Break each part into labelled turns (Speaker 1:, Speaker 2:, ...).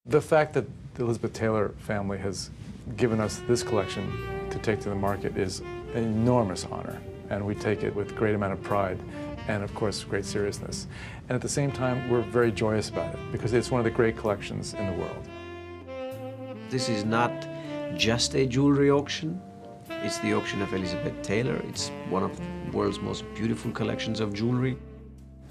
Speaker 1: The fact that the Elizabeth Taylor family has given us this collection to take to the market is an enormous honor, and we take it with a great amount of pride and, of course, great seriousness. And at the same time, we're very joyous about it because it's one of the great collections in the world.
Speaker 2: This is not just a jewelry auction. It's the auction of Elizabeth Taylor. It's one of the world's most beautiful collections of jewelry.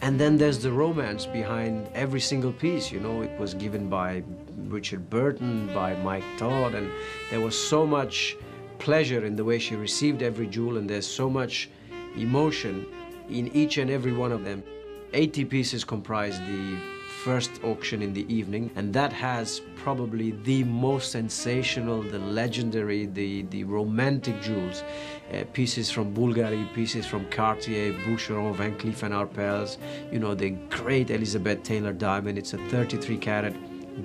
Speaker 2: And then there's the romance behind every single piece. You know, it was given by Richard Burton, by Mike Todd, and there was so much pleasure in the way she received every jewel, and there's so much emotion in each and every one of them. 80 pieces comprise the first auction in the evening, and that has probably the most sensational, the legendary, the romantic jewels. Pieces from Bulgari, pieces from Cartier, Boucheron, Van Cleef & Arpels, you know, the great Elizabeth Taylor diamond. It's a 33 carat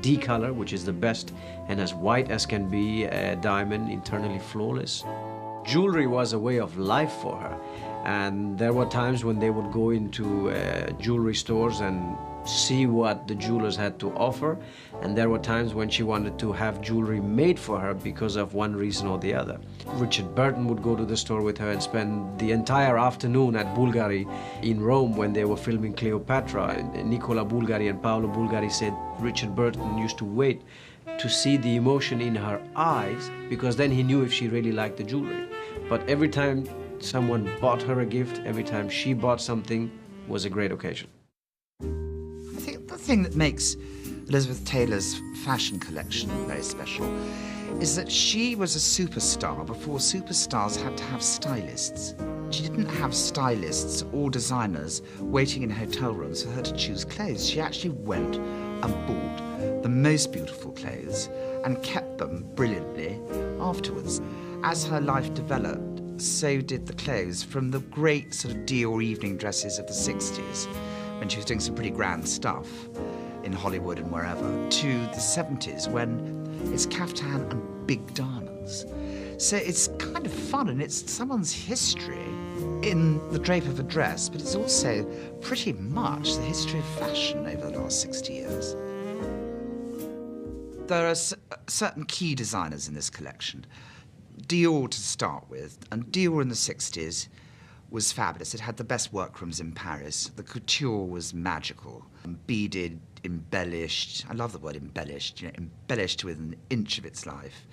Speaker 2: D color, which is the best, and as white as can be, a diamond, internally flawless. Jewelry was a way of life for her, and there were times when they would go into jewelry stores and see what the jewelers had to offer, and there were times when she wanted to have jewelry made for her because of one reason or the other. Richard Burton would go to the store with her and spend the entire afternoon at Bulgari in Rome when they were filming Cleopatra. Nicola Bulgari and Paolo Bulgari said Richard Burton used to wait to see the emotion in her eyes because then he knew if she really liked the jewelry. But every time someone bought her a gift, every time she bought something, was a great occasion.
Speaker 3: I think the thing that makes Elizabeth Taylor's fashion collection very special is that she was a superstar before superstars had to have stylists. She didn't have stylists or designers waiting in hotel rooms for her to choose clothes. She actually went and bought the most beautiful clothes and kept them brilliantly afterwards. As her life developed, so did the clothes, from the great sort of Dior evening dresses of the 60s, when she was doing some pretty grand stuff in Hollywood and wherever, to the 70s, when it's caftan and big diamonds. So it's kind of fun, and it's someone's history in the drape of a dress, but it's also pretty much the history of fashion over the last 60 years. There are certain key designers in this collection. Dior to start with, and Dior in the 60s was fabulous. It had the best workrooms in Paris. The couture was magical, beaded, embellished. I love the word embellished, you know, embellished with an inch of its life.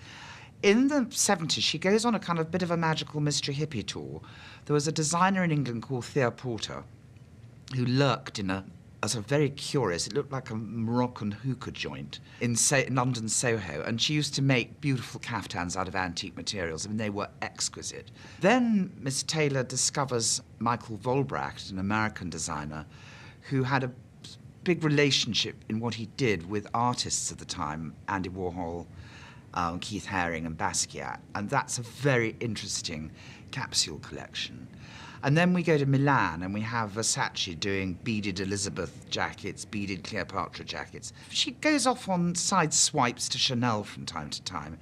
Speaker 3: In the 70s, she goes on a kind of bit of a magical mystery hippie tour. There was a designer in England called Thea Porter who lurked in a sort of very curious, it looked like a Moroccan hookah joint in London Soho, and she used to make beautiful caftans out of antique materials. I mean, they were exquisite. Then Miss Taylor discovers Michael Volbracht, an American designer, who had a big relationship in what he did with artists of the time, Andy Warhol, Keith Haring and Basquiat, and that's a very interesting capsule collection. And then we go to Milan and we have Versace doing beaded Elizabeth jackets, beaded Cleopatra jackets. She goes off on side swipes to Chanel from time to time.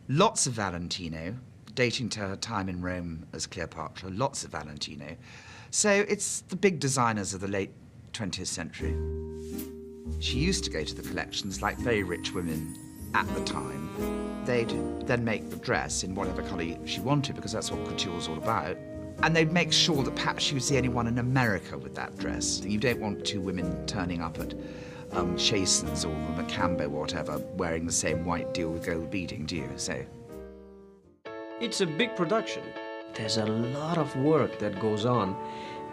Speaker 3: Lots of Valentino, dating to her time in Rome as Cleopatra, lots of Valentino. So it's the big designers of the late 20th century. She used to go to the collections like very rich women at the time. They'd then make the dress in whatever colour she wanted, because that's what couture's all about. And they'd make sure that perhaps she was the only one in America with that dress. You don't want two women turning up at Chasen's or the Macambo or whatever wearing the same white deal with gold beading, do you? So
Speaker 2: it's a big production. There's a lot of work that goes on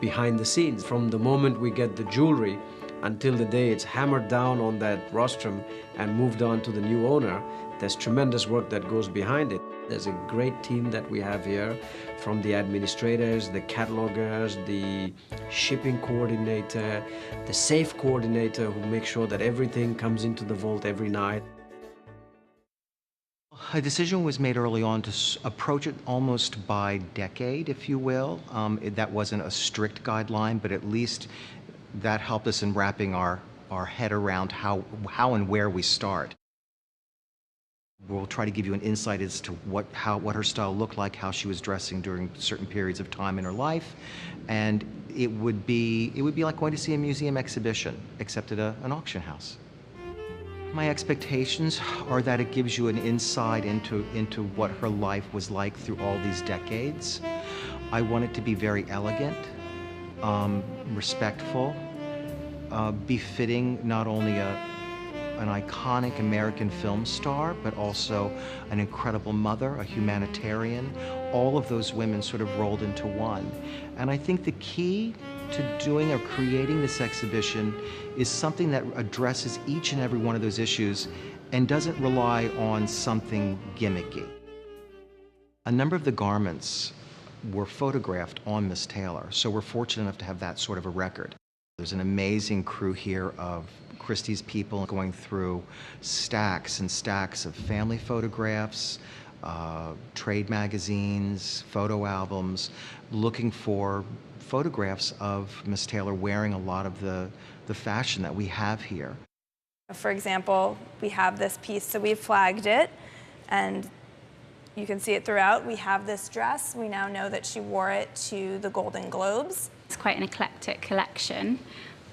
Speaker 2: behind the scenes. From the moment we get the jewelry until the day it's hammered down on that rostrum and moved on to the new owner, there's tremendous work that goes behind it. There's a great team that we have here, from the administrators, the catalogers, the shipping coordinator, the safe coordinator who makes sure that everything comes into the vault every night.
Speaker 4: A decision was made early on to approach it almost by decade, if you will. That wasn't a strict guideline, but at least that helped us in wrapping our head around how and where we start. We'll try to give you an insight as to what her style looked like, how she was dressing during certain periods of time in her life, and it would be like going to see a museum exhibition, except at an auction house. My expectations are that it gives you an insight into what her life was like through all these decades. I want it to be very elegant, respectful, befitting not only an iconic American film star, but also an incredible mother, a humanitarian. All of those women sort of rolled into one. And I think the key to doing or creating this exhibition is something that addresses each and every one of those issues and doesn't rely on something gimmicky. A number of the garments were photographed on Miss Taylor, so we're fortunate enough to have that sort of a record. There's an amazing crew here of Christie's people going through stacks and stacks of family photographs, trade magazines, photo albums, looking for photographs of Miss Taylor wearing a lot of the fashion that we have here.
Speaker 5: For example, we have this piece, so we've flagged it, and you can see it throughout. We have this dress. We now know that she wore it to the Golden Globes.
Speaker 6: It's quite an eclectic collection.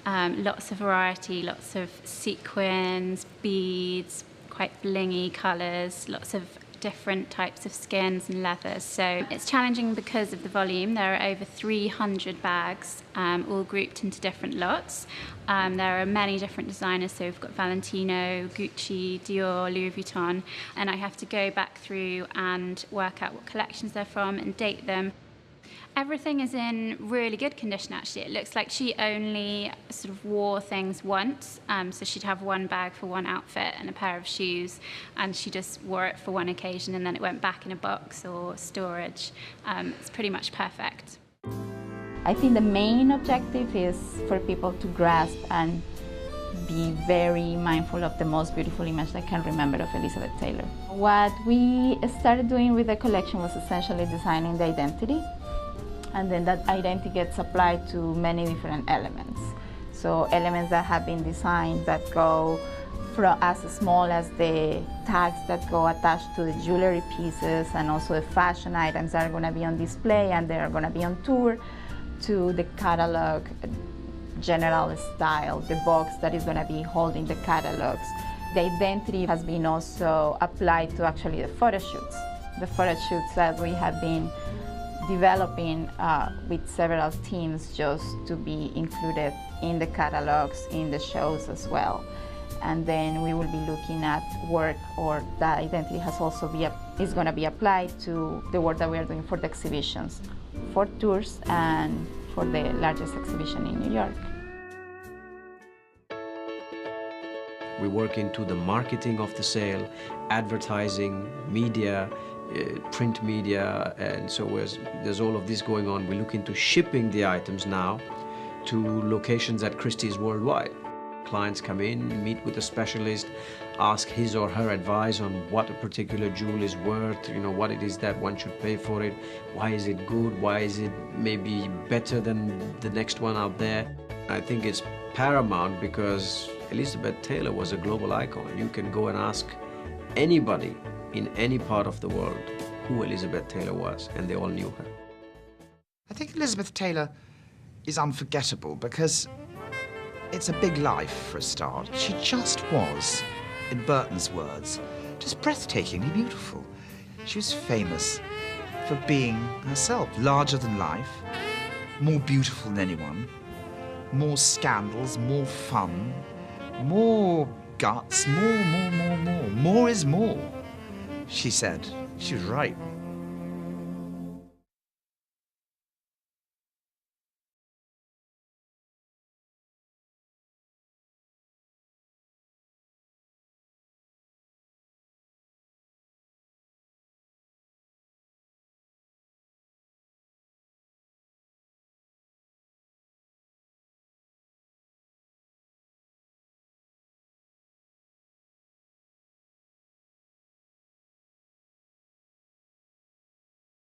Speaker 6: Lots of variety, lots of sequins, beads, quite blingy colours, lots of different types of skins and leathers. So it's challenging because of the volume. There are over 300 bags, all grouped into different lots. There are many different designers, so we've got Valentino, Gucci, Dior, Louis Vuitton, and I have to go back through and work out what collections they're from and date them. Everything is in really good condition, actually. It looks like she only sort of wore things once. So she'd have one bag for one outfit and a pair of shoes, and she just wore it for one occasion, and then it went back in a box or storage. It's pretty much perfect.
Speaker 7: I think the main objective is for people to grasp and be very mindful of the most beautiful image I can remember of Elizabeth Taylor. What we started doing with the collection was essentially designing the identity. And then that identity gets applied to many different elements. So elements that have been designed that go from as small as the tags that go attached to the jewelry pieces, and also the fashion items that are going to be on display and they are going to be on tour, to the catalog general style, the box that is going to be holding the catalogs. The identity has been also applied to actually the photo shoots. The photo shoots that we have been developing with several teams just to be included in the catalogs, in the shows as well. And then we will be looking at work, or that identity has also is going to be applied to the work that we are doing for the exhibitions, for tours and for the largest exhibition in New York.
Speaker 2: We work into the marketing of the sale, advertising, media, print media, and so there's all of this going on. We look into shipping the items now to locations at Christie's worldwide. Clients come in, meet with a specialist, ask his or her advice on what a particular jewel is worth, what it is that one should pay for it, why is it good, why is it maybe better than the next one out there. I think it's paramount because Elizabeth Taylor was a global icon. You can go and ask anybody in any part of the world who Elizabeth Taylor was, and they all knew her.
Speaker 3: I think Elizabeth Taylor is unforgettable because it's a big life for a start. She just was, in Burton's words, just breathtakingly beautiful. She was famous for being herself, larger than life, more beautiful than anyone, more scandals, more fun, more guts, more. More is more, she said. She was right.